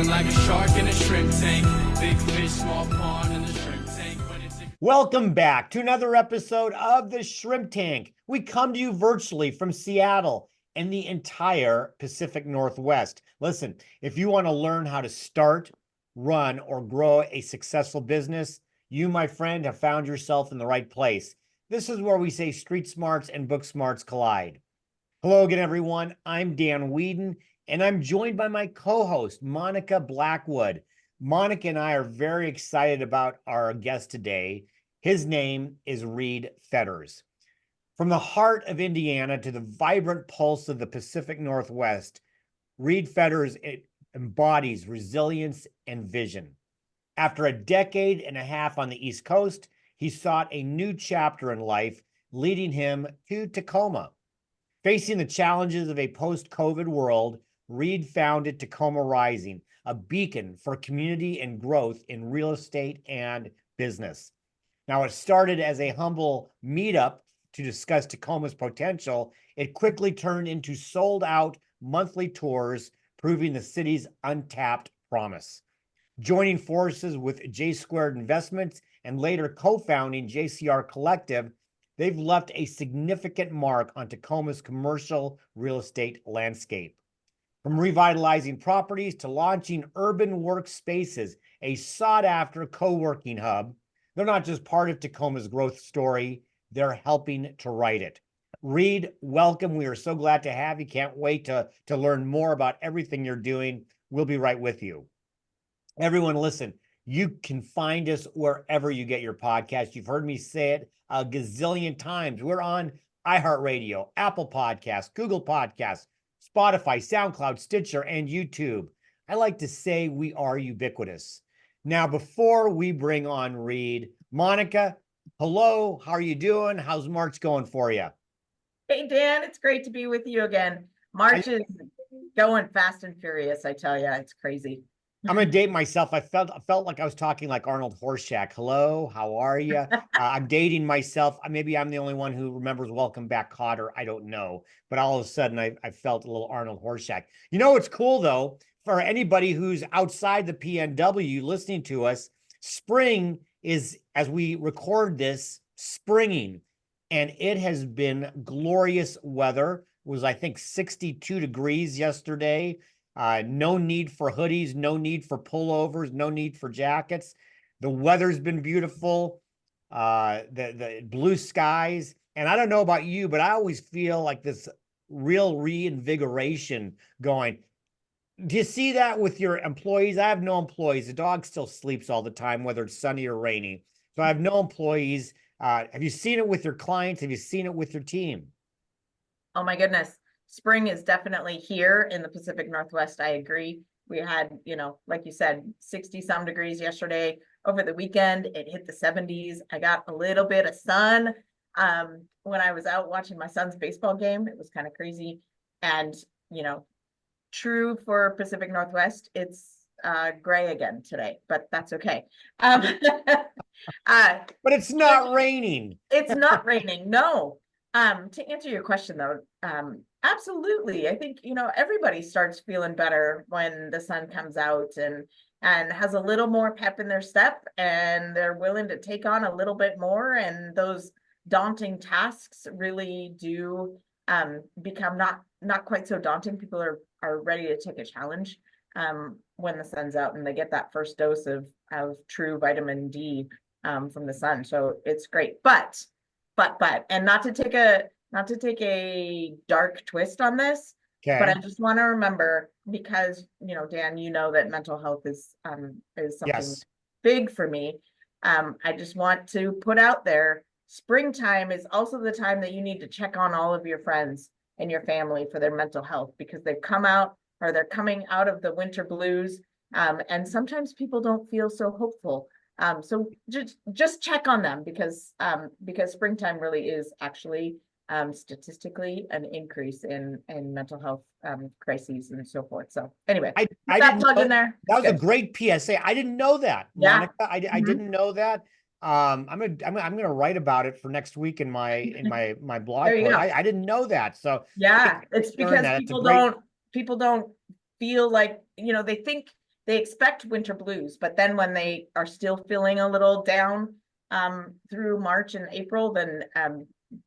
Feeling like a shark in a shrimp tank. Big fish, small pond in the shrimp tank. Welcome back to another episode of the Shrimp Tank. We come to you virtually from Seattle and the entire Pacific Northwest. Listen, if you want to learn how to start, run, or grow a successful business, you, my friend, have found yourself in the right place. This is where we say street smarts and book smarts collide. Hello again, everyone. I'm Dan Whedon, and I'm joined by my co-host, Monica Blackwood. Monica and I are very excited about our guest today. His name is Reid Fetters. From the heart of Indiana to the vibrant pulse of the Pacific Northwest, Reid Fetters embodies resilience and vision. After a decade and a half on the East Coast, he sought a new chapter in life, leading him to Tacoma. Facing the challenges of a post-COVID world, Reid founded Tacoma Rising, a beacon for community and growth in real estate and business. Now, it started as a humble meetup to discuss Tacoma's potential. It quickly turned into sold-out monthly tours, proving the city's untapped promise. Joining forces with J Squared Investments and later co-founding JCR Collective, they've left a significant mark on Tacoma's commercial real estate landscape. From revitalizing properties to launching urban workspaces, a sought-after co-working hub, they're not just part of Tacoma's growth story, they're helping to write it. Reid, welcome. We are so glad to have you. Can't wait to learn more about everything you're doing. We'll be right with you. Everyone, listen, you can find us wherever you get your podcast. You've heard me say it a gazillion times. We're on iHeartRadio, Apple Podcasts, Google Podcasts, Spotify, SoundCloud, Stitcher, and YouTube. I like to say we are ubiquitous. Now, before we bring on Reid, Monica, hello, how are you doing? How's March going for you? Hey, Dan, it's great to be with you again. March is going fast and furious, I tell you. It's crazy. I'm going to date myself. I felt like I was talking like Arnold Horseshack. Hello, how are you? I'm dating myself. Maybe I'm the only one who remembers Welcome Back, Cotter. I don't know. But all of a sudden, I felt a little Arnold Horseshack. You know what's cool, though? For anybody who's outside the PNW listening to us, spring is, as we record this, springing. And it has been glorious weather. It was, I think, 62 degrees yesterday. No need for hoodies, no need for pullovers, no need for jackets. The weather's been beautiful. The blue skies. And I don't know about you, but I always feel like this real reinvigoration going. Do you see that with your employees? I have no employees. The dog still sleeps all the time, whether it's sunny or rainy. So I have no employees. Have you seen it with your clients? Have you seen it with your team? Oh my goodness. Spring is definitely here in the Pacific Northwest. I agree. We had, like you said, 60 some degrees yesterday. Over the weekend, it hit the 70s. I got a little bit of sun. When I was out watching my son's baseball game, it was kind of crazy. And, true for Pacific Northwest, it's gray again today, but that's okay. But it's not raining. It's not raining, no. To answer your question though, absolutely. I think, everybody starts feeling better when the sun comes out and has a little more pep in their step, and they're willing to take on a little bit more, and those daunting tasks really do become not quite so daunting. People are ready to take a challenge when the sun's out and they get that first dose of true vitamin D from the sun. So it's great. But and not to take a dark twist on this, okay. But I just want to remember, because Dan, that mental health is something yes. big for me. I just want to put out there, springtime is also the time that you need to check on all of your friends and your family for their mental health, because they've come out, or they're coming out of the winter blues. And sometimes people don't feel so hopeful. So just check on them, because springtime really is actually statistically an increase in mental health crises and so forth. So anyway, I that plug in there. That was a great PSA. I didn't know that, Yeah. Monica. I didn't know that. I'm gonna write about it for next week in my blog post. I didn't know that. So yeah, it's because people don't feel like, they think they expect winter blues, but then when they are still feeling a little down through March and April, then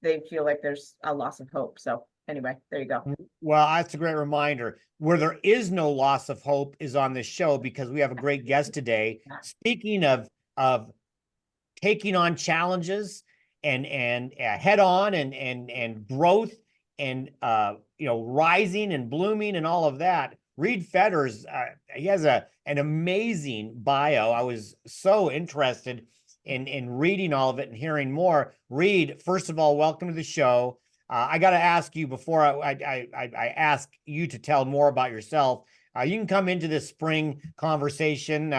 they feel like there's a loss of hope. So anyway, there you go. Well, that's a great reminder. Where there is no loss of hope is on this show, because we have a great guest today. Speaking of taking on challenges and head on and growth and rising and blooming and all of that. Reid Fetters, he has an amazing bio. I was so interested in reading all of it and hearing more. Reid, first of all, welcome to the show. I got to ask you before I ask you to tell more about yourself. You can come into this spring conversation.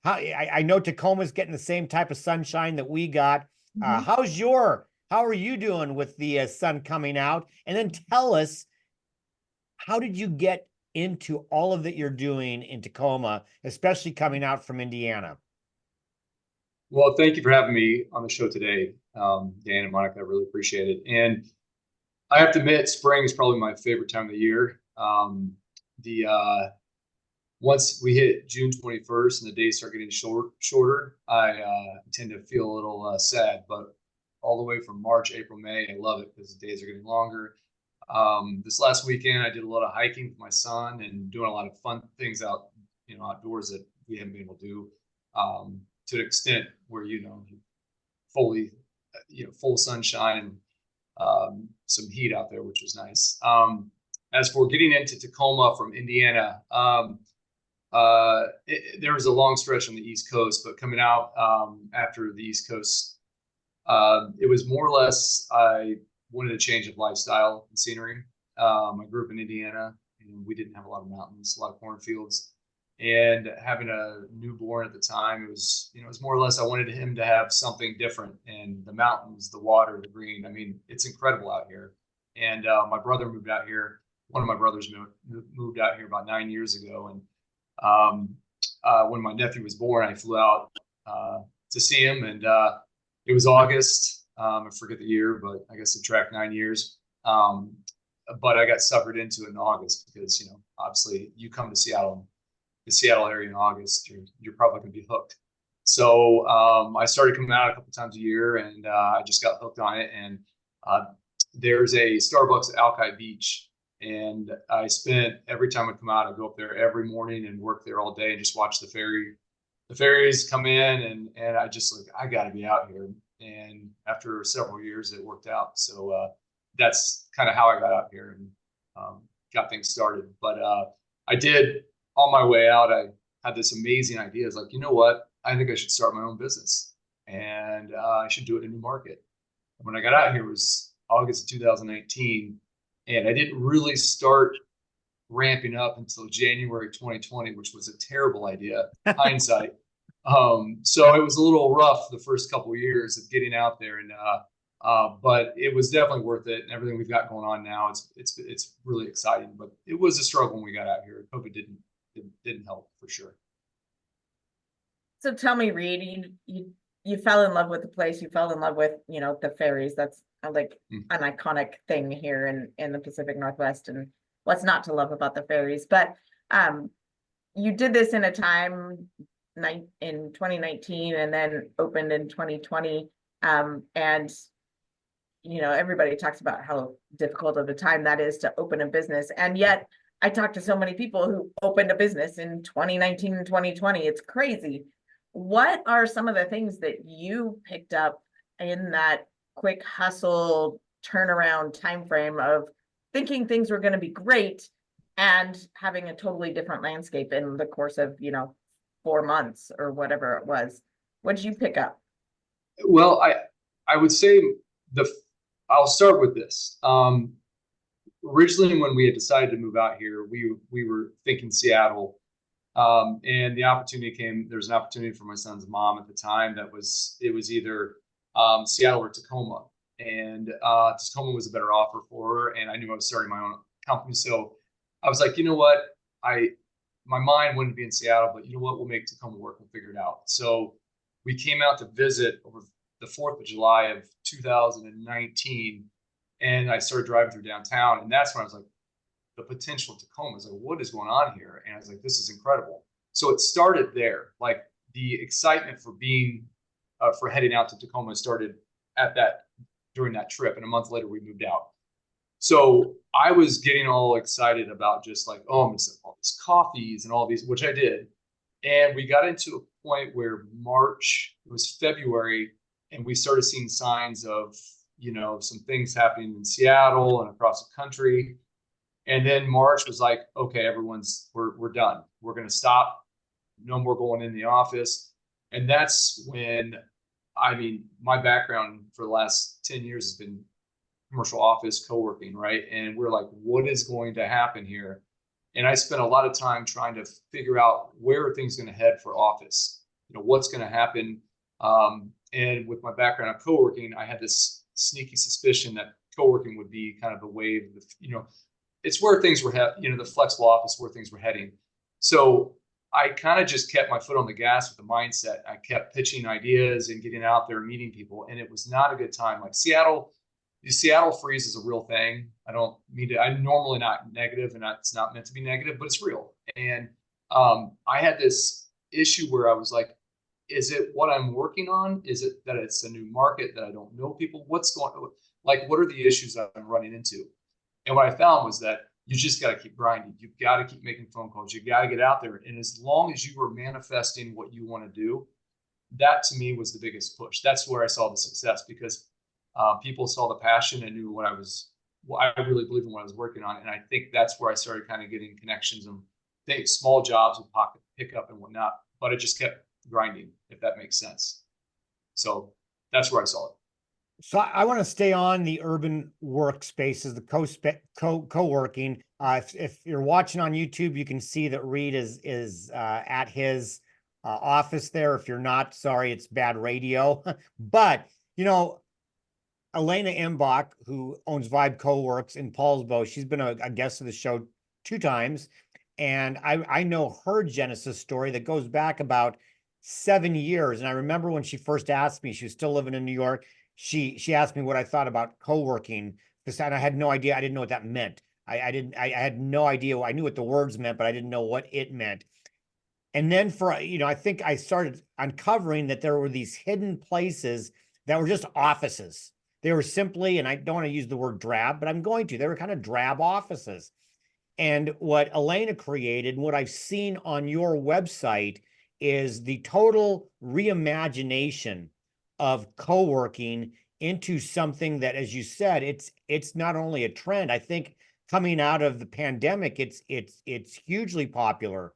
I know Tacoma's getting the same type of sunshine that we got. How are you doing with the sun coming out? And then tell us, how did you get into all of that you're doing in Tacoma, especially coming out from Indiana? Well, thank you for having me on the show today, Dan and Monica. I really appreciate it. And I have to admit, spring is probably my favorite time of the year. Once we hit June 21st and the days start getting shorter, I tend to feel a little sad. But all the way from March, April, May, I love it because the days are getting longer. This last weekend, I did a lot of hiking with my son and doing a lot of fun things outdoors that we haven't been able to do to an extent where fully, full sunshine and some heat out there, which was nice. As for getting into Tacoma from Indiana, there was a long stretch on the East Coast, but coming out after the East Coast, it was more or less I wanted a change of lifestyle and scenery. I grew up in Indiana, and we didn't have a lot of mountains, a lot of cornfields, and having a newborn at the time, it was more or less I wanted him to have something different. And the mountains, the water, the green. I mean, it's incredible out here. And my brother moved out here. One of my brothers moved out here about 9 years ago, and when my nephew was born, I flew out to see him, and it was August. I forget the year, but I guess subtract 9 years. But I got suckered into it in August because, obviously you come to Seattle, the Seattle area in August, you're probably going to be hooked. So I started coming out a couple times a year, and I just got hooked on it. And there's a Starbucks at Alki Beach. And I spent every time I come out, I go up there every morning and work there all day and just watch the ferries come in. And I just I got to be out here. And after several years, it worked out. So that's kind of how I got out here and got things started. But I did, on my way out, I had this amazing idea. It's like, you know what? I think I should start my own business, and I should do it in a new market. And when I got out here, it was August of 2019. And I didn't really start ramping up until January 2020, which was a terrible idea, hindsight. So it was a little rough the first couple of years of getting out there, and but it was definitely worth it. And everything we've got going on now, it's really exciting. But it was a struggle when we got out here. COVID didn't help for sure. So tell me, Reid, you fell in love with the place. You fell in love with the ferries. That's like an iconic thing here in the Pacific Northwest, and what's not to love about the ferries. But you did this in a time in 2019 and then opened in 2020, and everybody talks about how difficult of a time that is to open a business, and yet I talked to so many people who opened a business in 2019 and 2020. It's crazy. What are some of the things that you picked up in that quick hustle turnaround time frame of thinking things were going to be great and having a totally different landscape in the course of 4 months or whatever it was? What did you pick up? Well, I would say I'll start with this. Originally, when we had decided to move out here, we were thinking Seattle. And the opportunity came. There was an opportunity for my son's mom at the time it was either Seattle or Tacoma, and Tacoma was a better offer for her. And I knew I was starting my own company, so I was like, you know what, my mind wanted to be in Seattle, but you know what, we'll make Tacoma work. We'll figure it out. So we came out to visit over the 4th of July of 2019, and I started driving through downtown, and that's when I was like, the potential of Tacoma is like, what is going on here? And I was like, this is incredible. So it started there. Like the excitement for being, for heading out to Tacoma started during that trip. And a month later, we moved out. So I was getting all excited about just like, oh, I'm going to sell all these coffees and all these, which I did. And we got into a point where it was February, and we started seeing signs of, some things happening in Seattle and across the country. And then March was like, okay, we're done. We're going to stop. No more going in the office. And that's when, my background for the last 10 years has been commercial office co-working, right? And we're like, what is going to happen here? And I spent a lot of time trying to figure out where are things going to head for office, what's going to happen. And with my background of co-working, I had this sneaky suspicion that co-working would be kind of the wave of, it's where things were, the flexible office, where things were heading. So I kind of just kept my foot on the gas with the mindset. I kept pitching ideas and getting out there and meeting people. And it was not a good time. Like the Seattle freeze is a real thing. I don't mean to, I'm normally not negative, and it's not meant to be negative, but it's real. And I had this issue where I was like, is it what I'm working on? Is it that it's a new market that I don't know people? What's going on? Like, what are the issues that I'm running into? And what I found was that you just got to keep grinding. You've got to keep making phone calls. You got to get out there. And as long as you were manifesting what you want to do, that to me was the biggest push. That's where I saw the success, because people saw the passion and knew I really believed in what I was working on. And I think that's where I started kind of getting connections and small jobs with pocket pickup and whatnot. But I just kept grinding, if that makes sense. So that's where I saw it. So I want to stay on the urban workspaces, the co-working. If you're watching on YouTube, you can see that Reid is at his office there. If you're not, sorry, it's bad radio. But, Elena Imbach, who owns Vibe Co-works in Paulsbo, she's been a guest of the show 2 times. And I know her Genesis story that goes back about 7 years. And I remember when she first asked me, she was still living in New York. She asked me what I thought about co-working, because I had no idea. I didn't know what that meant. I had no idea. I knew what the words meant, but I didn't know what it meant. And then I think I started uncovering that there were these hidden places that were just offices. They were simply, and I don't want to use the word drab, but I'm going to, they were kind of drab offices. And what Elena created, and what I've seen on your website, is the total reimagination of co-working into something that, as you said, it's not only a trend. I think coming out of the pandemic, it's hugely popular.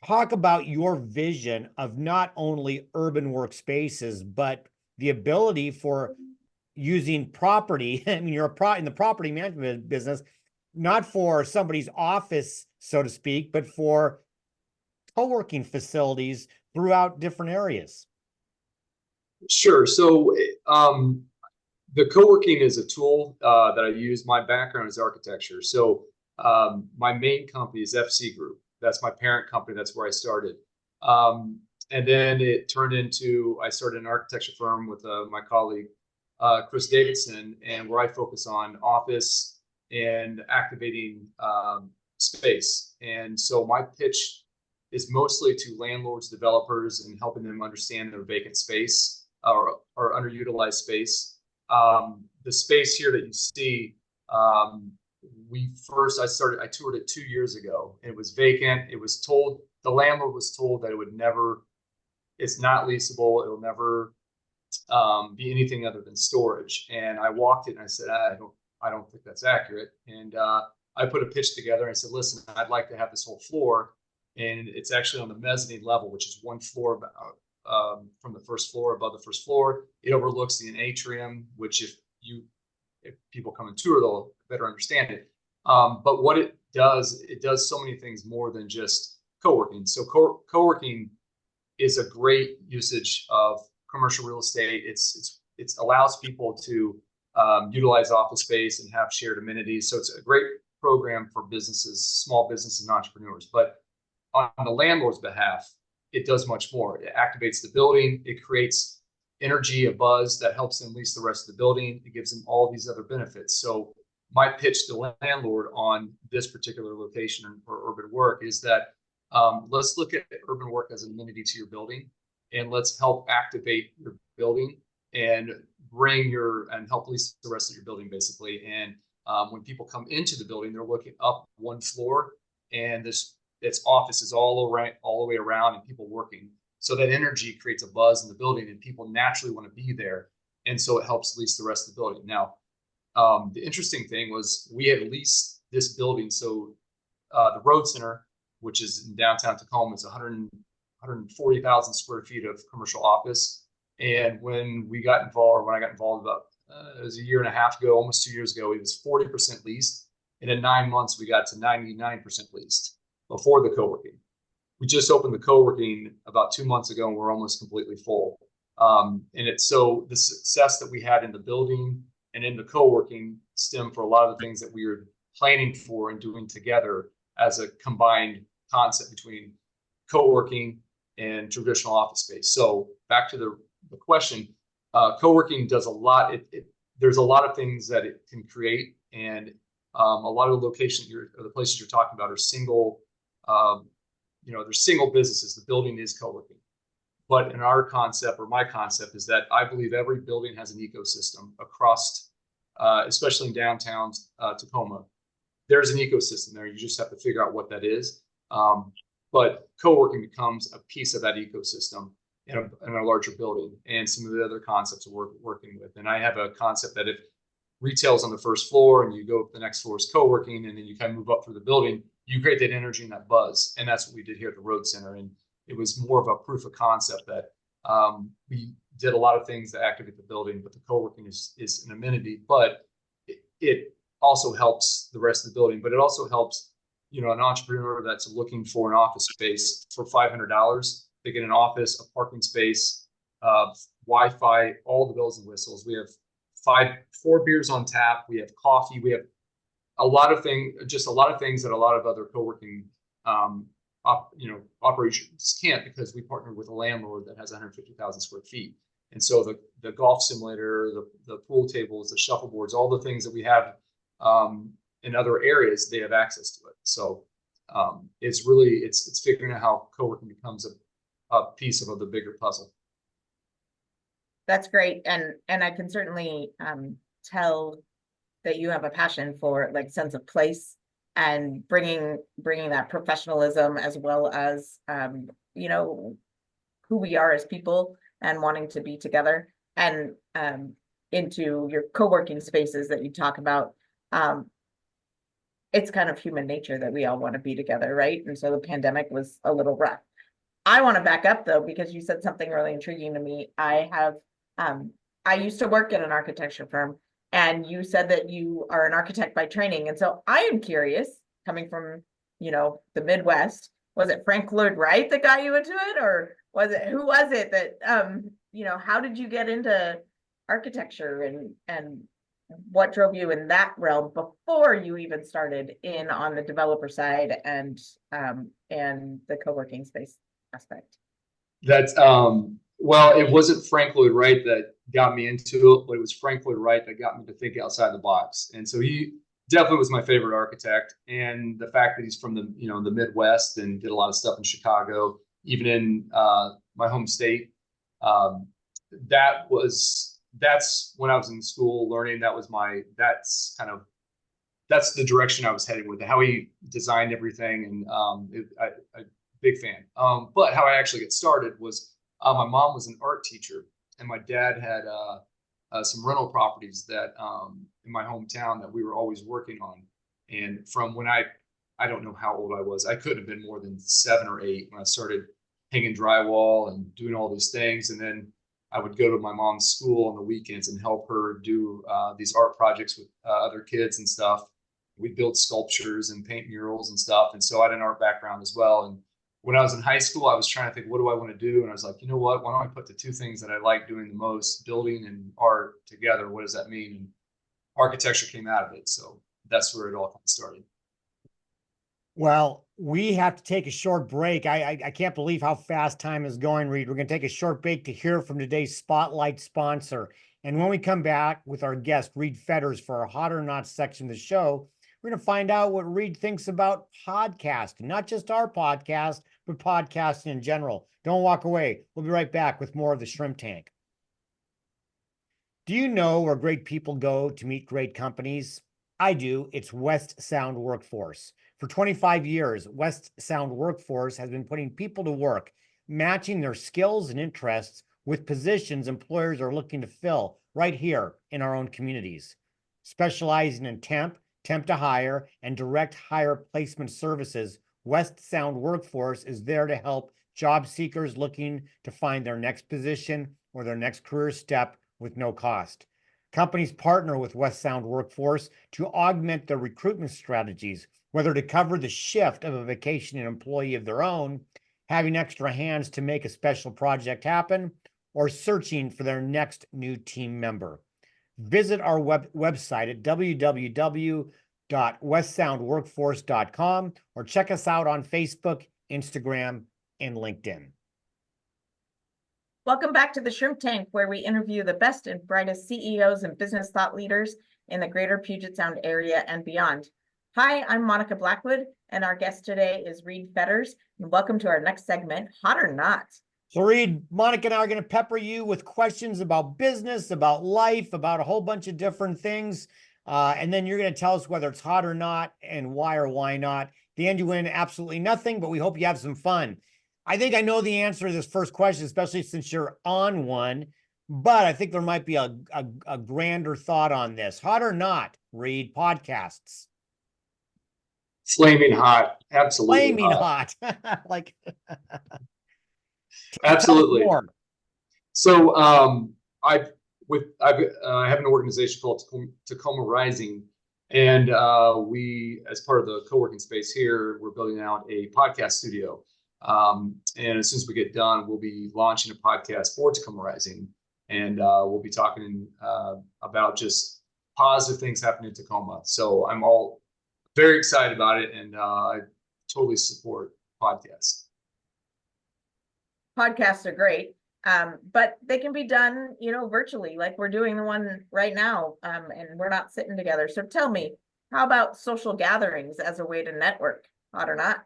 Talk about your vision of not only urban workspaces, but the ability for using property. I mean, you're in the property management business, not for somebody's office, so to speak, but for co-working facilities throughout different areas. Sure. So the co-working is a tool that I use. My background is architecture. So my main company is FC Group. That's my parent company. That's where I started. And then it turned into, I started an architecture firm with my colleague, Chris Davidson, and where I focus on office and activating space. And so my pitch is mostly to landlords, developers, and helping them understand their vacant space or underutilized space. The space here that you see, I toured it 2 years ago. It was vacant. The landlord was told that it's not leasable. It'll never be anything other than storage. And I walked it and I said, I don't think that's accurate. And I put a pitch together and I said, listen, I'd like to have this whole floor. And it's actually on the mezzanine level, which is one floor from the first floor, above the first floor. It overlooks the atrium, which if people come and tour, they'll better understand it. But what it does so many things more than just co-working. So co-working is a great usage of commercial real estate. It allows people to utilize office space and have shared amenities. So it's a great program for businesses, small businesses and entrepreneurs. But on the landlord's behalf, it does much more. It activates the building. It creates energy, a buzz that helps them lease the rest of the building. It gives them all these other benefits. So my pitch to the landlord on this particular location or urban work is that Let's look at urban work as an amenity to your building, and let's help activate your building and help lease the rest of your building, basically. And when people come into the building, they're looking up one floor, and it's offices all the way around, and people working. So that energy creates a buzz in the building, and people naturally want to be there. And so it helps lease the rest of the building. Now, the interesting thing was we had leased this building. So the Road Center, which is in downtown Tacoma, is 140,000 square feet of commercial office. And when I got involved about, it was a year and a half ago, almost 2 years ago, it was 40% leased. And in 9 months, we got to 99% leased before the co-working. We just opened the co-working about 2 months ago, and we're almost completely full. And it's so the success that we had in the building and in the co-working stemmed for a lot of the things that we were planning for and doing together as a combined concept between co-working and traditional office space. So back to the question, co-working does a lot. There's a lot of things that it can create, and a lot of the locations or the places you're talking about are single. They're single businesses. The building is co-working. But in our concept, or my concept, is that I believe every building has an ecosystem across, especially in downtown Tacoma. There's an ecosystem there. You just have to figure out what that is. But co-working becomes a piece of that ecosystem in a larger building, and some of the other concepts we're working with. And I have a concept that if retail's on the first floor and you go up the next floor is co-working, and then you kind of move up through the building, you create that energy and that buzz. And that's what we did here at the Road Center. And it was more of a proof of concept that we did a lot of things to activate the building, but the co-working is an amenity, but it also helps the rest of the building. But it also helps, an entrepreneur that's looking for an office space for $500. They get an office, a parking space, Wi-Fi, all the bells and whistles. We have 4 beers on tap. We have coffee. We have a lot of things that a lot of other co-working operations can't, because we partner with a landlord that has 150,000 square feet. And so the golf simulator, the pool tables, the shuffleboards, all the things that we have in other areas, they have access to it. So it's figuring out how co-working becomes a piece of the bigger puzzle. That's great. And I can certainly tell that you have a passion for like sense of place and bringing that professionalism, as well as, who we are as people and wanting to be together, and into your co-working spaces that you talk about. It's kind of human nature that we all want to be together, right? And so the pandemic was a little rough. I want to back up though, because you said something really intriguing to me. I used to work in an architecture firm, and you said that you are an architect by training. And so I am curious, coming from, the Midwest, was it Frank Lloyd Wright that got you into it? Or who was it that, how did you get into architecture, and what drove you in that realm before you even started in on the developer side and the co-working space aspect? That's, well, it wasn't Frank Lloyd Wright that got me into it, but it was Frank Lloyd Wright that got me to think outside the box. And so he definitely was my favorite architect. And the fact that he's from the Midwest and did a lot of stuff in Chicago, even in my home state, that's when I was in school learning. That's the direction I was heading with how he designed everything. And I big fan. But how I actually got started was my mom was an art teacher, and my dad had some rental properties that in my hometown that we were always working on. And from when I don't know how old I was, I couldn't have been more than 7 or 8 when I started hanging drywall and doing all these things. And then I would go to my mom's school on the weekends and help her do these art projects with other kids and stuff. We'd build sculptures and paint murals and stuff. And so I had an art background as well. And when I was in high school, I was trying to think, what do I want to do? And I was like, you know what? Why don't I put the 2 things that I like doing the most, building and art, together? What does that mean? And architecture came out of it. So that's where it all kind of started. Well, we have to take a short break. I can't believe how fast time is going, Reid. We're going to take a short break to hear from today's Spotlight sponsor. And when we come back with our guest, Reid Fetters, for our Hot or Not section of the show, we're We're going to find out what Reid thinks about podcasting, not just our podcast, but podcasting in general. Don't walk away. We'll be right back with more of the Shrimp Tank. Do you know where great people go to meet great companies? I do. It's West Sound Workforce. For 25 years, West Sound Workforce has been putting people to work, matching their skills and interests with positions employers are looking to fill right here in our own communities. Specializing in temp to hire, and direct hire placement services, West Sound Workforce is there to help job seekers looking to find their next position or their next career step with no cost. Companies partner with West Sound Workforce to augment their recruitment strategies, whether to cover the shift of a vacationing employee of their own, having extra hands to make a special project happen, or searching for their next new team member. Visit our website at www.westsoundworkforce.com or check us out on Facebook, Instagram, and LinkedIn. Welcome back to the Shrimp Tank, where we interview the best and brightest CEOs and business thought leaders in the greater Puget Sound area and beyond. Hi, I'm Monica Blackwood, and our guest today is Reid Fetters. And welcome to our next segment, Hot or Not. So Reid, Monica and I are going to pepper you with questions about business, about life, about a whole bunch of different things. And then you're going to tell us whether it's hot or not and why or why not. At the end, you win absolutely nothing, but we hope you have some fun. I think I know the answer to this first question, especially since you're on one, but I think there might be a grander thought on this. Hot or not, Reid, podcasts? Flaming hot. Absolutely. Flaming hot. Like, absolutely. So I have an organization called Tacoma Rising, and we, as part of the co-working space here, we're building out a podcast studio. And as soon as we get done, we'll be launching a podcast for Tacoma Rising, and we'll be talking about just positive things happening in Tacoma. So I'm all very excited about it, and I totally support podcasts. Podcasts are great, but they can be done, virtually, like we're doing the one right now, and we're not sitting together. So tell me, how about social gatherings as a way to network? Hot or not?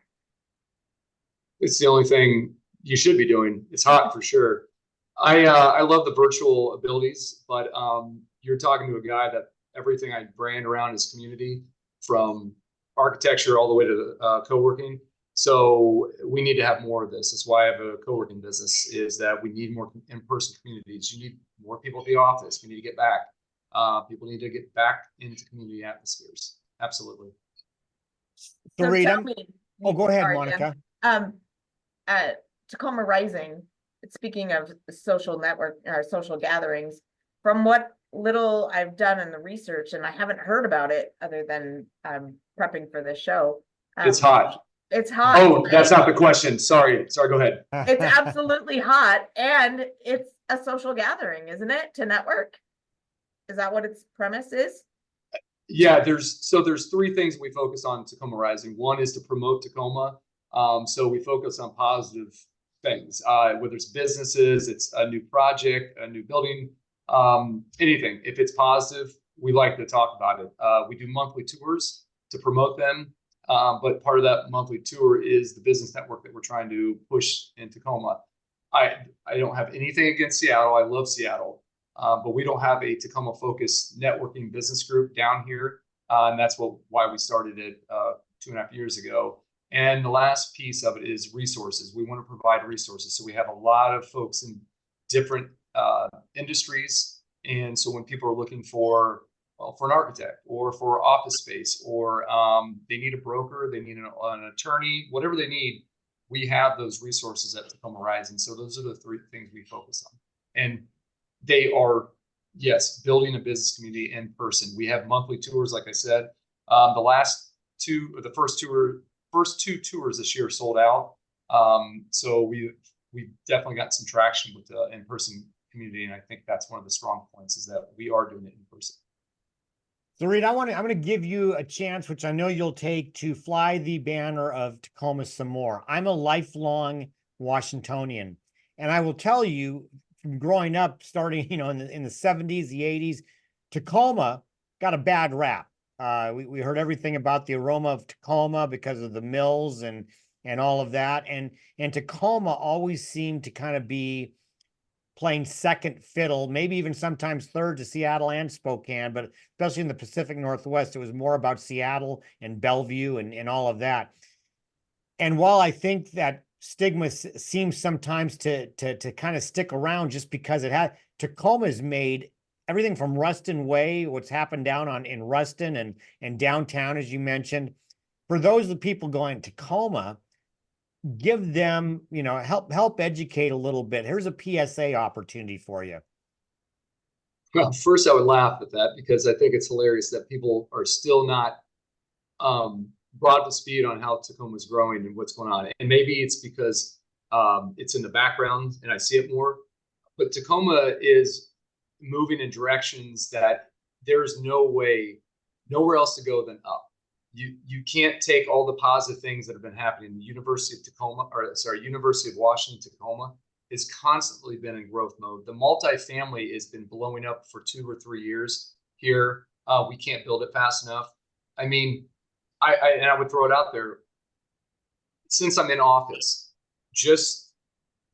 It's the only thing you should be doing. It's hot for sure. I love the virtual abilities, but you're talking to a guy that everything I brand around his community, from architecture all the way to co-working. So we need to have more of this. That's why I have a co-working business, is that we need more in-person communities. You need more people at the office. We need to get back. People need to get back into community atmospheres. Absolutely. So Reid, go ahead, sorry, Monica. Tacoma Rising, speaking of social network or social gatherings, from what little I've done in the research, and I haven't heard about it other than prepping for this show. It's hot. It's hot. Oh, that's not the question. Sorry, go ahead. It's absolutely hot, and it's a social gathering, isn't it? To network. Is that what its premise is? Yeah, there's three things we focus on Tacoma Rising. One is to promote Tacoma. So we focus on positive things, whether it's businesses, it's a new project, a new building, anything. If it's positive, we like to talk about it. We do monthly tours to promote them. But part of that monthly tour is the business network that we're trying to push in Tacoma. I don't have anything against Seattle. I love Seattle, but we don't have a Tacoma focused networking business group down here. And that's why we started it 2.5 years ago. And the last piece of it is resources. We want to provide resources. So we have a lot of folks in different industries. And so when people are looking for an architect or for office space, or they need a broker, they need an attorney, whatever they need, we have those resources at Tacoma Rising. So those are the three things we focus on. And they are, yes, building a business community in person. We have monthly tours, like I said. The first two tours this year sold out. So we definitely got some traction with the in-person community. And I think that's one of the strong points, is that we are doing it in person. So Reid, I'm going to give you a chance, which I know you'll take, to fly the banner of Tacoma some more. I'm a lifelong Washingtonian, and I will tell you, from growing up, starting in the 70s, the 80s, Tacoma got a bad rap. We heard everything about the aroma of Tacoma because of the mills and all of that. And Tacoma always seemed to kind of be playing second fiddle, maybe even sometimes third to Seattle and Spokane, but especially in the Pacific Northwest, it was more about Seattle and Bellevue and all of that. And while I think that stigma seems sometimes to kind of stick around just because it had, Tacoma's made everything from Ruston Way, what's happened down in Ruston and downtown, as you mentioned. For those of the people going to Tacoma, give them, help educate a little bit. Here's a PSA opportunity for you. Well, first I would laugh at that because I think it's hilarious that people are still not brought up to speed on how Tacoma is growing and what's going on. And maybe it's because it's in the background and I see it more. But Tacoma is moving in directions that there's nowhere else to go than up. You can't take all the positive things that have been happening. The University of Washington Tacoma has constantly been in growth mode. The multifamily has been blowing up for 2 or 3 years here. We can't build it fast enough. I mean, I would throw it out there. Since I'm in office, just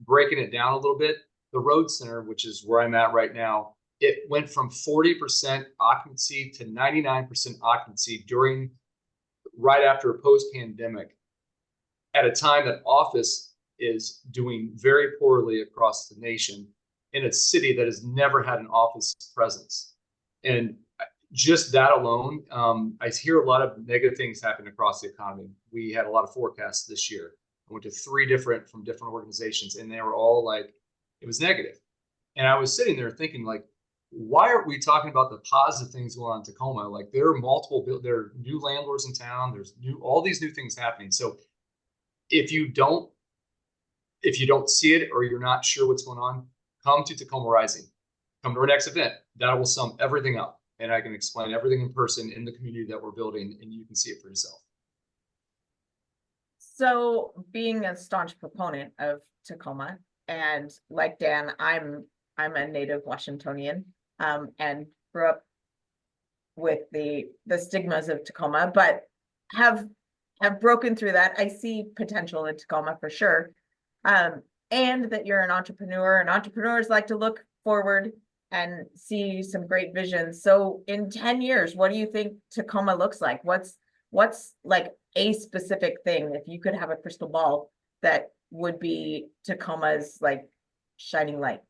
breaking it down a little bit, the Road Center, which is where I'm at right now, it went from 40% occupancy to 99% occupancy right after a post-pandemic, at a time that office is doing very poorly across the nation in a city that has never had an office presence. And just that alone, I hear a lot of negative things happen across the economy. We had a lot of forecasts this year. I went to 3 from different organizations, and they were all like, it was negative. And I was sitting there thinking, like, why aren't we talking about the positive things going on in Tacoma? Like, there are new landlords in town. There's all these new things happening. So if you don't see it or you're not sure what's going on, come to Tacoma Rising. Come to our next event. That will sum everything up. And I can explain everything in person in the community that we're building, and you can see it for yourself. So being a staunch proponent of Tacoma, and like Dan, I'm a native Washingtonian, and grew up with the stigmas of Tacoma, but have broken through that. I see potential in Tacoma for sure. And that you're an entrepreneur, and entrepreneurs like to look forward and see some great visions. So in 10 years, what do you think Tacoma looks like? What's like a specific thing, if you could have a crystal ball, that would be Tacoma's like shining light?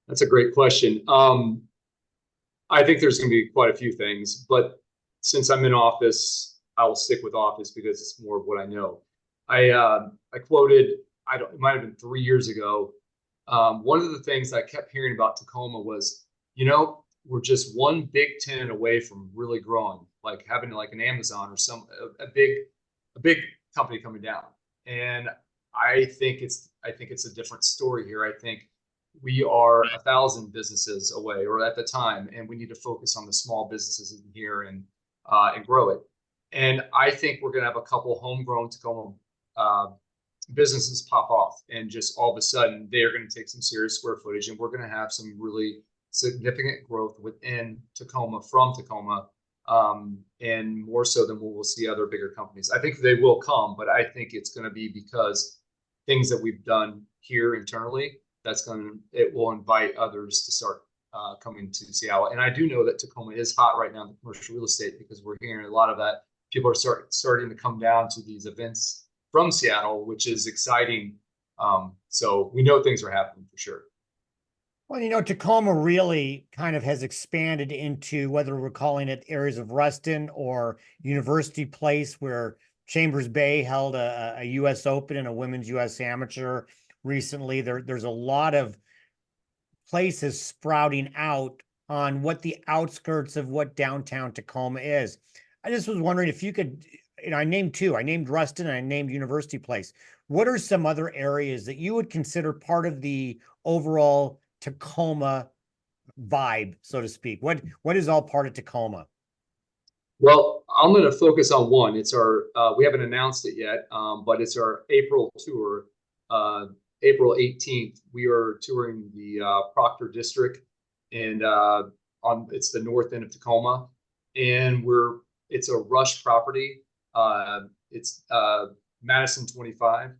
That's a great question. I think there's going to be quite a few things, but since I'm in office, I will stick with office because it's more of what I know. I quoted, it might have been 3 years ago. One of the things I kept hearing about Tacoma was, we're just one big tenant away from really growing, like having like an Amazon or a big company coming down. And I think it's a different story here. I think we are 1,000 businesses away, or at the time, and we need to focus on the small businesses in here and grow it. And I think we're going to have a couple homegrown Tacoma businesses pop off, and just all of a sudden they're going to take some serious square footage, and we're going to have some really significant growth within Tacoma from Tacoma, and more so than we'll see other bigger companies. I think they will come, but I think it's going to be because things that we've done here internally, it will invite others to start coming to Seattle. And I do know that Tacoma is hot right now in commercial real estate, because we're hearing a lot of that. People are starting to come down to these events from Seattle, which is exciting. So we know things are happening for sure. Well, Tacoma really kind of has expanded into, whether we're calling it areas of Ruston or University Place, where Chambers Bay held a U.S. Open and a women's U.S. Amateur recently. There's a lot of places sprouting out on what the outskirts of what downtown Tacoma is. I just was wondering if you could, I named 2. I named Ruston and I named University Place. What are some other areas that you would consider part of the overall Tacoma vibe, so to speak? What is all part of Tacoma? Well, I'm going to focus on one. It's our, we haven't announced it yet, but it's our April tour. April 18th, we are touring the Proctor District, and it's the north end of Tacoma. and it's a Rush property. It's Madison 25.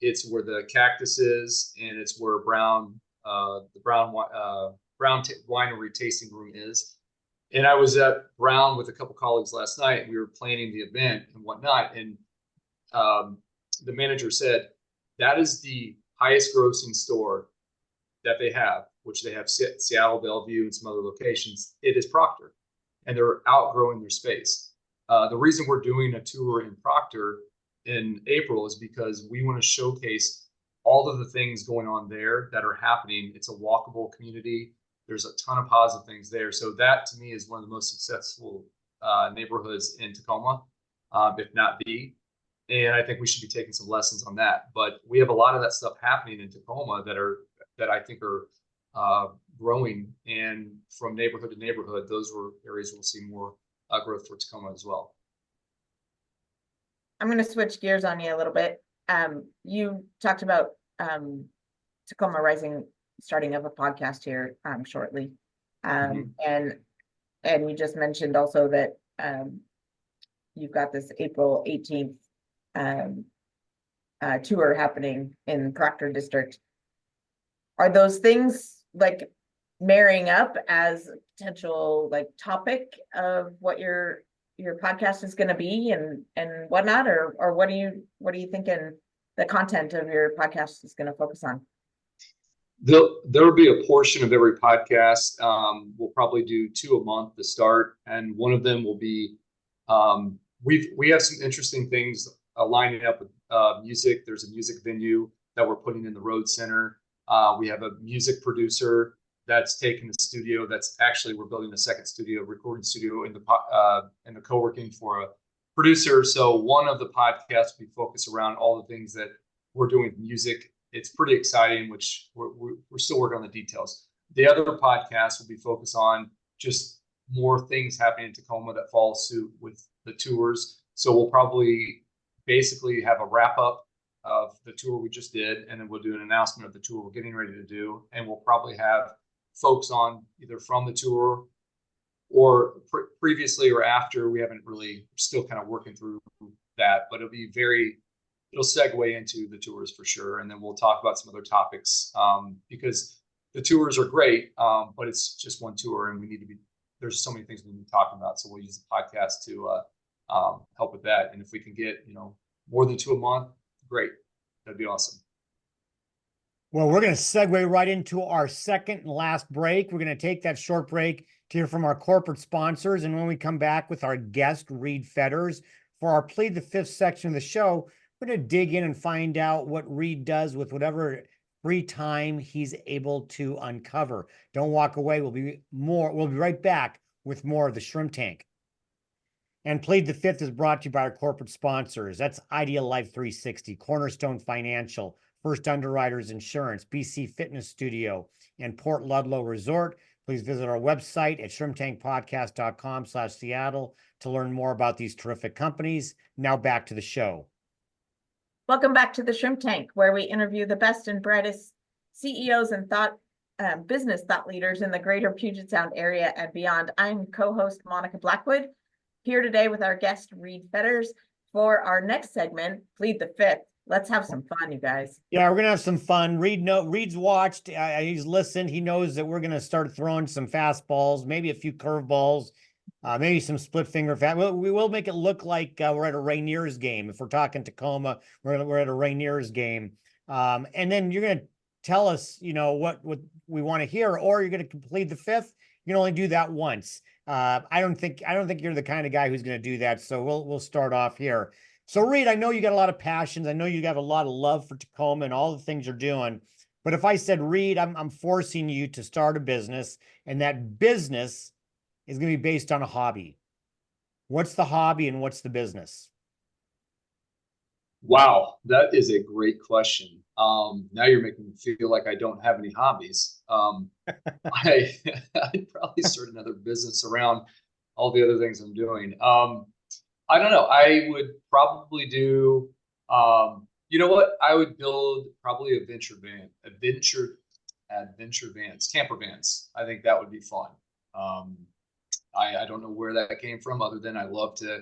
It's where the Cactus is, and it's where the Brown Winery tasting room is. And I was at Brown with a couple colleagues last night, and we were planning the event and whatnot. And the manager said, that is the highest grossing store that they have, which they have Seattle, Bellevue, and some other locations. It is Proctor, and they're outgrowing their space. The reason we're doing a tour in Proctor in April is because we want to showcase all of the things going on there that are happening. It's a walkable community. There's a ton of positive things there. So that to me is one of the most successful neighborhoods in Tacoma, if not the. And I think we should be taking some lessons on that. But we have a lot of that stuff happening in Tacoma that I think are growing. And from neighborhood to neighborhood, those were areas we'll see more growth for Tacoma as well. I'm going to switch gears on you a little bit. You talked about Tacoma Rising starting up a podcast here shortly. And you just mentioned also that you've got this April 18th tour happening in Proctor District. Are those things like marrying up as a potential like topic of what your podcast is going to be and whatnot, or what are you thinking the content of your podcast is going to focus on? There will be a portion of every podcast. We'll probably do 2 a month to start, and one of them will be we have some interesting things lining up with music. There's a music venue that we're putting in the Road Center. We have a music producer that's taken the studio. That's actually, we're building a second studio, recording studio in the co-working for a producer. So one of the podcasts will be focused around all the things that we're doing with music. It's pretty exciting, which we're still working on the details. The other podcast will be focused on just more things happening in Tacoma that follow suit with the tours. So we'll probably basically have a wrap up of the tour we just did, and then we'll do an announcement of the tour we're getting ready to do. And we'll probably have folks on either from the tour or previously or after. We haven't really, still kind of working through that, but it'll segue into the tours for sure. And then we'll talk about some other topics because the tours are great, but it's just one tour and there's so many things we need to talk about. So we'll use the podcast to help with that. And if we can get, more than 2 a month, great. That'd be awesome. Well, we're going to segue right into our second and last break. We're going to take that short break to hear from our corporate sponsors. And when we come back with our guest, Reid Fetters, for our Plead the Fifth section of the show, we're going to dig in and find out what Reid does with whatever free time he's able to uncover. Don't walk away. We'll be right back with more of the Shrimp Tank. And Plead the Fifth is brought to you by our corporate sponsors. That's Ideal Life 360, Cornerstone Financial, First Underwriters Insurance, BC Fitness Studio, and Port Ludlow Resort. Please visit our website at shrimptankpodcast.com/Seattle to learn more about these terrific companies. Now back to the show. Welcome back to the Shrimp Tank, where we interview the best and brightest CEOs and business thought leaders in the greater Puget Sound area and beyond. I'm co-host Monica Blackwood, here today with our guest, Reid Fetters, for our next segment, Plead the Fifth. Let's have some fun, you guys. Yeah, we're going to have some fun. Reid's watched, he's listened. He knows that we're going to start throwing some fastballs, maybe a few curveballs, maybe some split finger we will make it look like we're at a Rainier's game. If we're talking Tacoma, we're at a Rainier's game. And then you're going to tell us, what we want to hear, or you're going to plead the fifth. You can only do that once. I don't think you're the kind of guy who's going to do that. So we'll start off here. So Reid, I know you got a lot of passions. I know you got a lot of love for Tacoma and all the things you're doing. But if I said, Reid, I'm forcing you to start a business, and that business is going to be based on a hobby. What's the hobby and what's the business? Wow, that is a great question. Now you're making me feel like I don't have any hobbies. I'd probably start another business around all the other things I'm doing. I don't know. I would probably do, you know what? I would build probably a venture van, adventure vans, camper vans. I think that would be fun. I don't know where that came from, other than I love to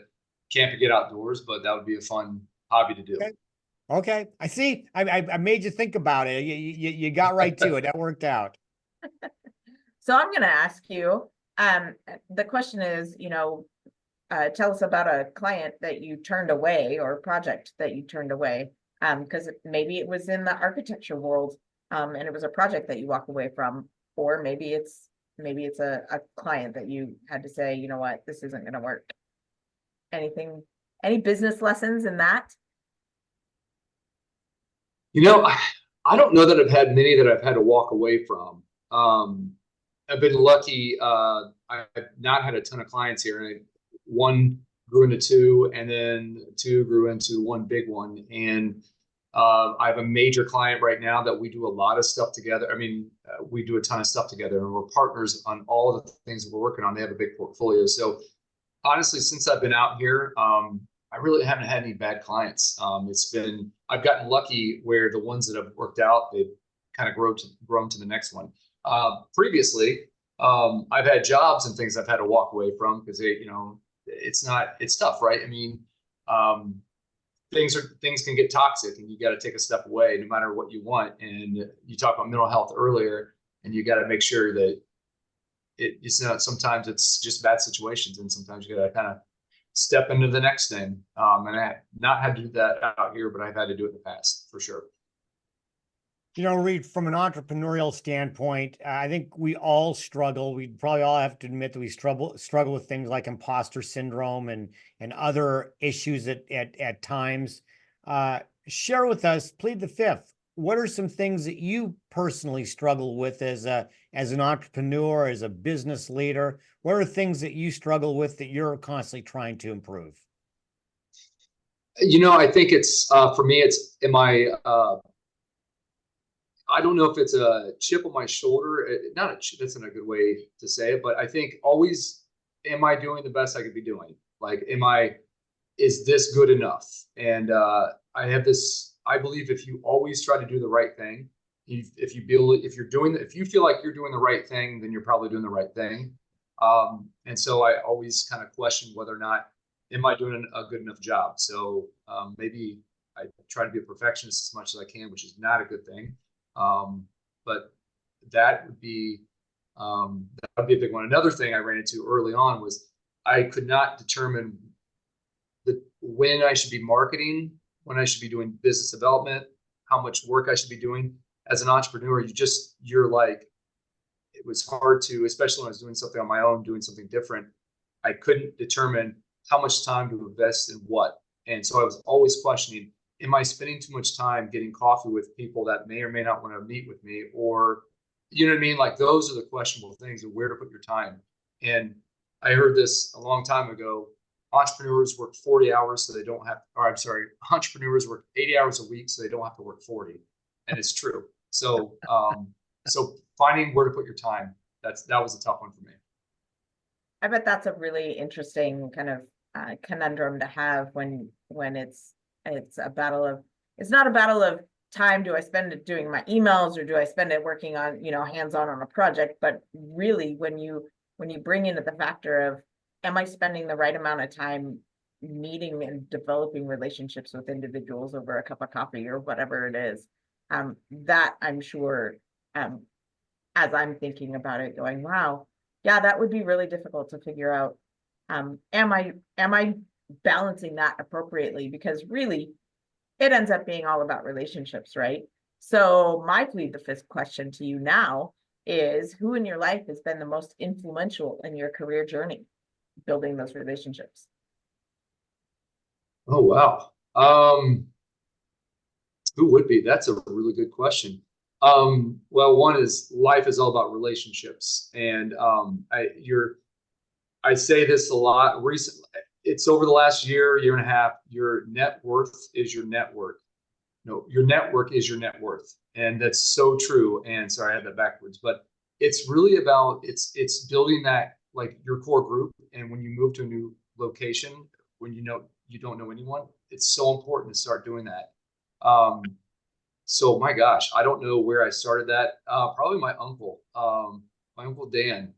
camp and get outdoors, but that would be a fun hobby to do. Okay. Okay. I see. I made you think about it. You got right to it. That worked out. So I'm going to ask you, the question is, tell us about a client that you turned away or a project that you turned away. Because maybe it was in the architecture world, and it was a project that you walked away from, or maybe it's a client that you had to say, you know what, this isn't going to work. Any business lessons in that? I don't know that I've had many that I've had to walk away from. I've been lucky. I've not had a ton of clients here, and one grew into two, and then two grew into one big one. And I have a major client right now that we do a lot of stuff together. I mean, we do a ton of stuff together, and we're partners on all the things that we're working on. They have a big portfolio. So honestly, since I've been out here, I really haven't had any bad clients. I've gotten lucky where the ones that have worked out, they've kind of grown to the next one. Previously, I've had jobs and things I've had to walk away from because it's tough, right? I mean, things can get toxic, and you got to take a step away no matter what you want. And you talked about mental health earlier, and you got to make sure that it's not, sometimes it's just bad situations, and sometimes you got to kind of step into the next thing. And I have not had to do that out here, but I've had to do it in the past for sure. Reid, from an entrepreneurial standpoint, I think we all struggle. We probably all have to admit that we struggle with things like imposter syndrome and other issues at times. Share with us, plead the fifth. What are some things that you personally struggle with as an entrepreneur, as a business leader? What are things that you struggle with that you're constantly trying to improve? I think it's for me, I don't know if it's a chip on my shoulder. That's not a good way to say it, but I think always, am I doing the best I could be doing? Like, is this good enough? And I believe if you always try to do the right thing, if you feel like you're doing the right thing, then you're probably doing the right thing. And so I always kind of question whether or not, am I doing a good enough job? So maybe I try to be a perfectionist as much as I can, which is not a good thing. But that would be a big one. Another thing I ran into early on was I could not determine when I should be marketing, when I should be doing business development, how much work I should be doing. As an entrepreneur, you're like, it was hard to, especially when I was doing something on my own, doing something different. I couldn't determine how much time to invest in what. And so I was always questioning, am I spending too much time getting coffee with people that may or may not want to meet with me? Or, you know what I mean? Like, those are the questionable things of where to put your time. And I heard this a long time ago. Entrepreneurs work 40 hours so they don't have, or I'm sorry, entrepreneurs work 80 hours a week so they don't have to work 40. And it's true. So, so finding where to put your time, that was a tough one for me. I bet that's a really interesting kind of conundrum to have when it's a battle of, it's not a battle of time. Do I spend it doing my emails, or do I spend it working on, hands-on on a project? But really, when you bring into the factor of, am I spending the right amount of time meeting and developing relationships with individuals over a cup of coffee or whatever it is, that I'm sure, as I'm thinking about it, going, wow, yeah, that would be really difficult to figure out. Am I balancing that appropriately? Because really, it ends up being all about relationships, right? So my plead the fifth question to you now is, who in your life has been the most influential in your career journey, building those relationships? Oh, wow. Who would be? That's a really good question. Well, one is, life is all about relationships. And I say this a lot recently. It's over the last year and a half. Your net worth is your network. No, your network is your net worth. And that's so true. And sorry, I had that backwards, but it's really about, it's building that, like, your core group. And when you move to a new location, when you don't know anyone, it's so important to start doing that. So my gosh, I don't know where I started that. Probably my uncle Dan.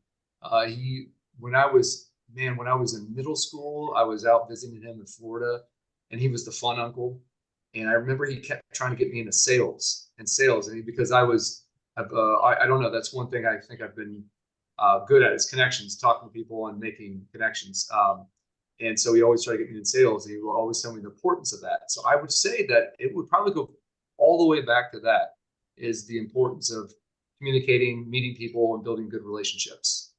when I was in middle school, I was out visiting him in Florida, and he was the fun uncle. And I remember he kept trying to get me into sales, and because I don't know, that's one thing I think I've been good at is connections, talking to people and making connections. And so he always tried to get me in sales, and he will always tell me the importance of that. So I would say that it would probably go all the way back to that, is the importance of communicating, meeting people, and building good relationships.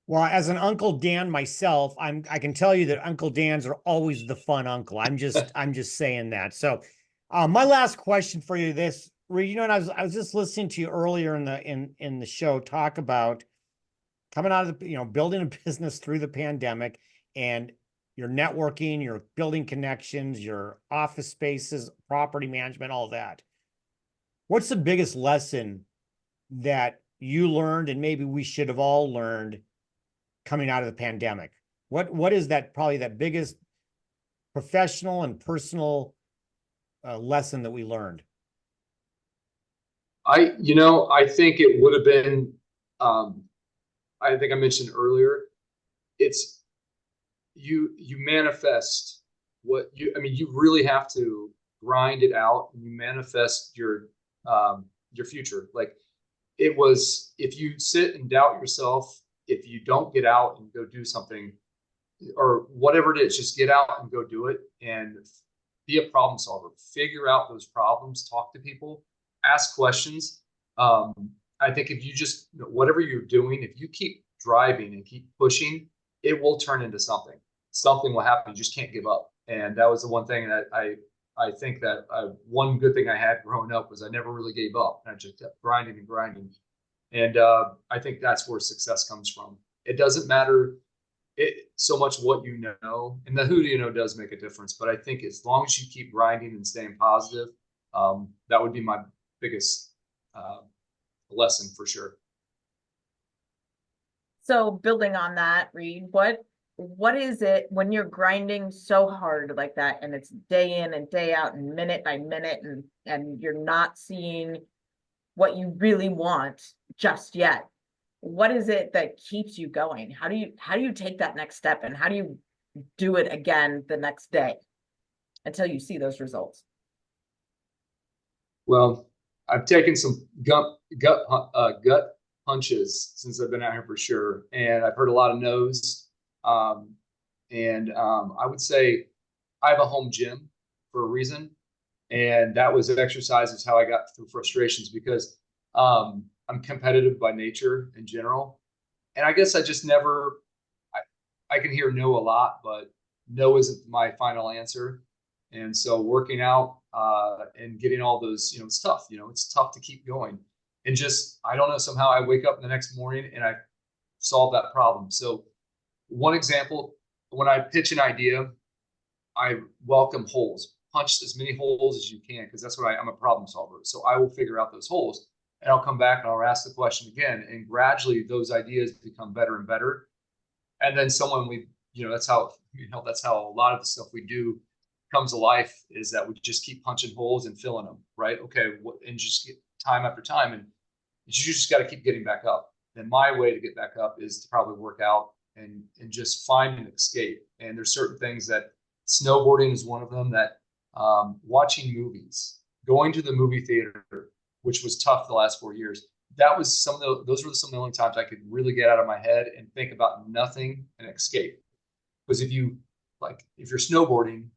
Well, as an Uncle Dan myself, I can tell you that Uncle Dan's are always the fun uncle. I'm just saying that. So, my last question for you, Reid, you know, and I was just listening to you earlier in the show talk about coming out of the, you know, building a business through the pandemic, and your networking, your building connections, your office spaces, property management, all that. What's the biggest lesson that you learned, and maybe we should have all learned coming out of the pandemic? What is that, probably that biggest professional and personal lesson that we learned? I think it would have been, I think I mentioned earlier, it's you manifest you really have to grind it out, and you manifest your future. Like, it was, if you sit and doubt yourself, if you don't get out and go do something or whatever it is, just get out and go do it and be a problem solver, figure out those problems, talk to people, ask questions. I think if you just, whatever you're doing, if you keep driving and keep pushing, it will turn into something. Something will happen. You just can't give up. And that was the one thing that I think that one good thing I had growing up was I never really gave up. I just kept grinding and grinding. And I think that's where success comes from. It doesn't matter so much what you know, and the who do you know does make a difference. But I think as long as you keep grinding and staying positive, that would be my biggest lesson for sure. So building on that, Reid, what is it when you're grinding so hard like that, and it's day in and day out and minute by minute, and you're not seeing what you really want just yet? What is it that keeps you going? How do you take that next step, and how do you do it again the next day until you see those results? Well, I've taken some gut punches since I've been out here for sure, and I've heard a lot of no's. I would say I have a home gym for a reason, and that was exercise is how I got through frustrations, because I'm competitive by nature in general, and I guess I just never. I can hear no a lot, but no isn't my final answer. And so working out and getting all those, it's tough. It's tough to keep going. And just, I don't know, somehow I wake up the next morning and I solve that problem. So one example, when I pitch an idea, I welcome holes. Punch as many holes as you can, because that's what I'm a problem solver. So I will figure out those holes, and I'll come back and I'll ask the question again. And gradually those ideas become better and better. And then that's how a lot of the stuff we do comes to life, is that we just keep punching holes and filling them, right? Okay, and just get time after time, and you just got to keep getting back up. And my way to get back up is to probably work out and just find an escape. And there's certain things that snowboarding is one of them, that watching movies, going to the movie theater, which was tough the last 4 years. That was those were some of the only times I could really get out of my head and think about nothing and escape. Because if you're snowboarding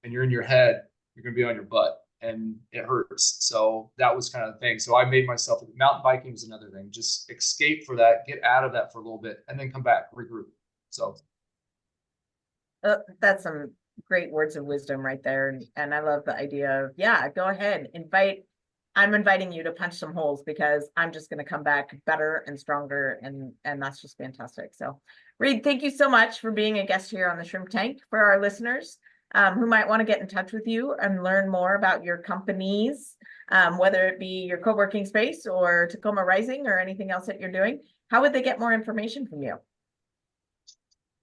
and you're in your head, you're going to be on your butt and it hurts. So that was kind of the thing. So I made myself, mountain biking was another thing, just escape for that, get out of that for a little bit, and then come back, regroup. So that's some great words of wisdom right there. And I love the idea of, go ahead, I'm inviting you to punch some holes, because I'm just going to come back better and stronger. And that's just fantastic. So Reid, thank you so much for being a guest here on the Shrimp Tank. For our listeners who might want to get in touch with you and learn more about your companies, whether it be your co-working space or Tacoma Rising or anything else that you're doing, how would they get more information from you?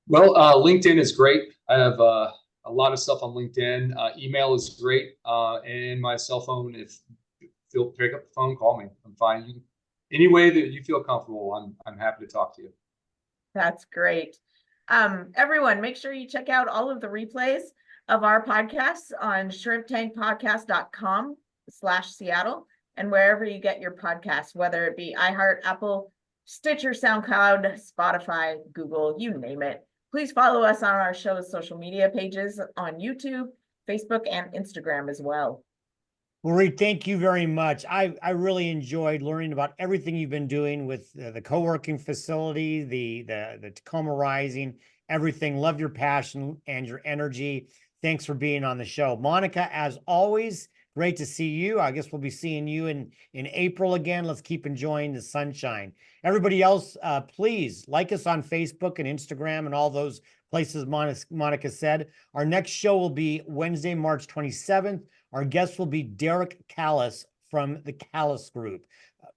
Well, LinkedIn is great. I have a lot of stuff on LinkedIn. Email is great. And my cell phone, if pick up the phone, call me. I'm fine. Any way that you feel comfortable, I'm happy to talk to you. That's great. Everyone, make sure you check out all of the replays of our podcasts on shrimptankpodcast.com/Seattle and wherever you get your podcasts, whether it be iHeart, Apple, Stitcher, SoundCloud, Spotify, Google, you name it. Please follow us on our show's social media pages on YouTube, Facebook, and Instagram as well. Well, Reid, thank you very much. I really enjoyed learning about everything you've been doing with the co-working facility, the Tacoma Rising, everything. Love your passion and your energy. Thanks for being on the show. Monica, as always, great to see you. I guess we'll be seeing you in April again. Let's keep enjoying the sunshine. Everybody else, please like us on Facebook and Instagram and all those places Monica said. Our next show will be Wednesday, March 27th. Our guest will be Derek Callis from the Callis Group.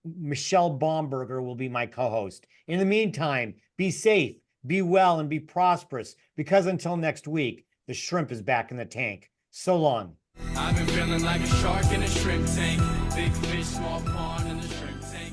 Michelle Baumberger will be my co-host. In the meantime, be safe, be well, and be prosperous, because until next week, the shrimp is back in the tank. So long. I've been feeling like a shark in a shrimp tank. Big fish, small pond in the shrimp tank.